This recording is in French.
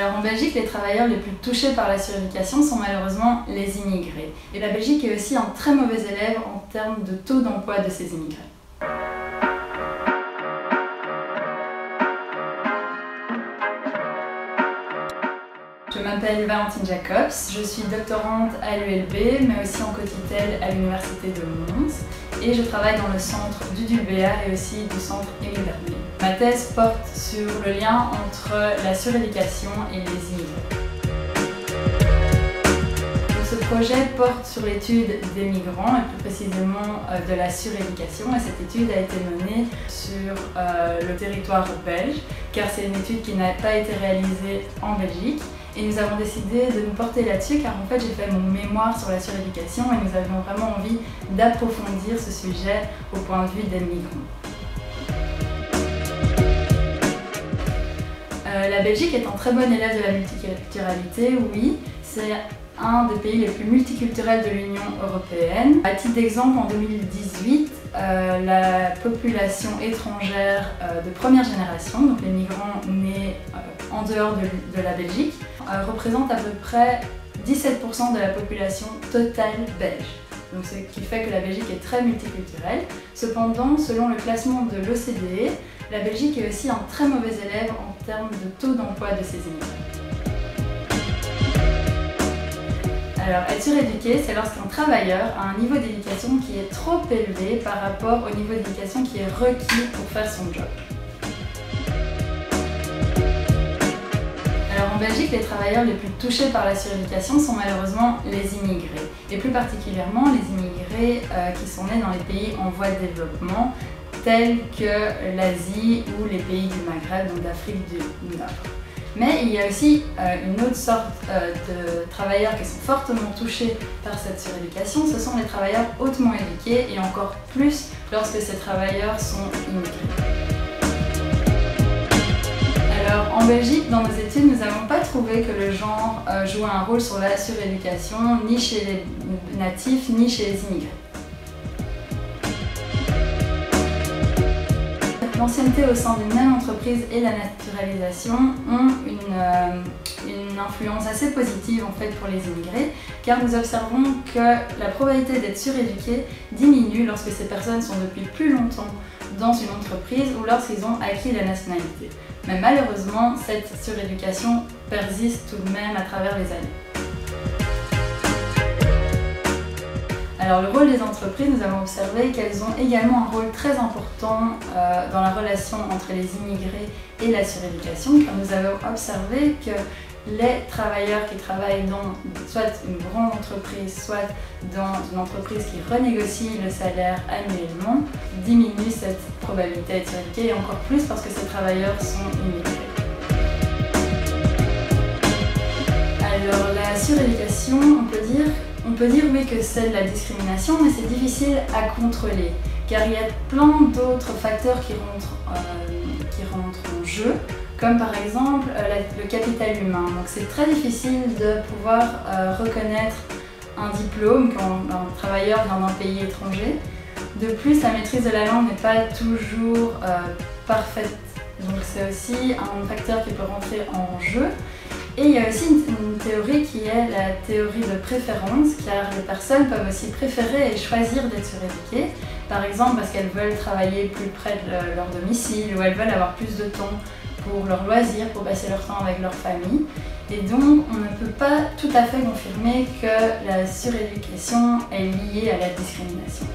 Alors en Belgique, les travailleurs les plus touchés par la suréducation sont malheureusement les immigrés. Et la Belgique est aussi un très mauvais élève en termes de taux d'emploi de ces immigrés. Je m'appelle Valentine Jacobs, je suis doctorante à l'ULB, mais aussi en co-tutelle à l'Université de Mons. Et je travaille dans le centre du DULBA et aussi du centre Émile Bernier. Ma thèse porte sur le lien entre la suréducation et les immigrés. Ce projet porte sur l'étude des migrants et plus précisément de la suréducation, et cette étude a été menée sur le territoire belge car c'est une étude qui n'a pas été réalisée en Belgique. Et nous avons décidé de nous porter là-dessus car en fait j'ai fait mon mémoire sur la suréducation et nous avions vraiment envie d'approfondir ce sujet au point de vue des migrants. La Belgique est un très bon élève de la multiculturalité, oui. C'est un des pays les plus multiculturels de l'Union européenne. À titre d'exemple, en 2018, la population étrangère de première génération, donc les migrants nés en dehors de la Belgique, représente à peu près 17% de la population totale belge. Donc, ce qui fait que la Belgique est très multiculturelle. Cependant, selon le classement de l'OCDE, la Belgique est aussi un très mauvais élève en termes de taux d'emploi de ses immigrés. Alors, être suréduqué, c'est lorsqu'un travailleur a un niveau d'éducation qui est trop élevé par rapport au niveau d'éducation qui est requis pour faire son job. Alors, en Belgique, les travailleurs les plus touchés par la suréducation sont malheureusement les immigrés, et plus particulièrement les immigrés qui sont nés dans les pays en voie de développement, tels que l'Asie ou les pays du Maghreb, donc d'Afrique du Nord. Mais il y a aussi une autre sorte de travailleurs qui sont fortement touchés par cette suréducation, ce sont les travailleurs hautement éduqués et encore plus lorsque ces travailleurs sont immigrés. Alors en Belgique, dans nos études, nous n'avons pas trouvé que le genre jouait un rôle sur la suréducation, ni chez les natifs, ni chez les immigrés. L'ancienneté au sein d'une même entreprise et la naturalisation ont une influence assez positive en fait pour les immigrés, car nous observons que la probabilité d'être suréduqués diminue lorsque ces personnes sont depuis plus longtemps dans une entreprise ou lorsqu'ils ont acquis la nationalité. Mais malheureusement, cette suréducation persiste tout de même à travers les années. Alors le rôle des entreprises, nous avons observé qu'elles ont également un rôle très important dans la relation entre les immigrés et la suréducation, car nous avons observé que les travailleurs qui travaillent dans soit une grande entreprise, soit dans une entreprise qui renégocie le salaire annuellement, diminuent cette probabilité d'être suréduqués, et encore plus parce que ces travailleurs sont immigrés. Alors la suréducation, on peut dire oui que c'est de la discrimination, mais c'est difficile à contrôler, car il y a plein d'autres facteurs qui rentrent en jeu, comme par exemple le capital humain. Donc c'est très difficile de pouvoir reconnaître un diplôme quand un travailleur vient d'un pays étranger. De plus, la maîtrise de la langue n'est pas toujours parfaite, donc c'est aussi un facteur qui peut rentrer en jeu. Et il y a aussi une théorie qui est la théorie de préférence, car les personnes peuvent aussi préférer et choisir d'être suréduquées, par exemple parce qu'elles veulent travailler plus près de leur domicile ou elles veulent avoir plus de temps pour leurs loisirs, pour passer leur temps avec leur famille. Et donc on ne peut pas tout à fait confirmer que la suréducation est liée à la discrimination.